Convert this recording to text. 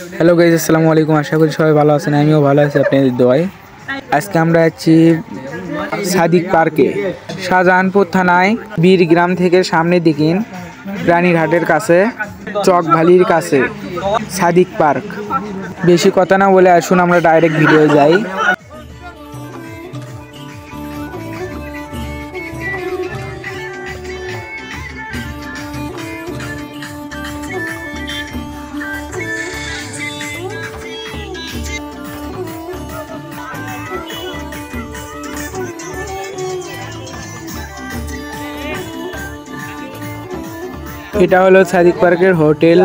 Hello guys, আসসালামু আলাইকুম। আশা করি সবাই ভালো আছেন, আমিও ভালো আছি আপনাদের দোয়ায়। আজকে আমরা যাচ্ছি সাদিক পার্কে, শাহজাহানপুর থানায় বীরগ্রাম থেকে সামনের দিকে রানীরহাটের কাছে চকভালির কাছে সাদিক পার্ক। বেশি কথা না বলে আসুন আমরা ডাইরেক্ট ভিডিও যাই। এটা হলো সাদিক পার্কের হোটেল।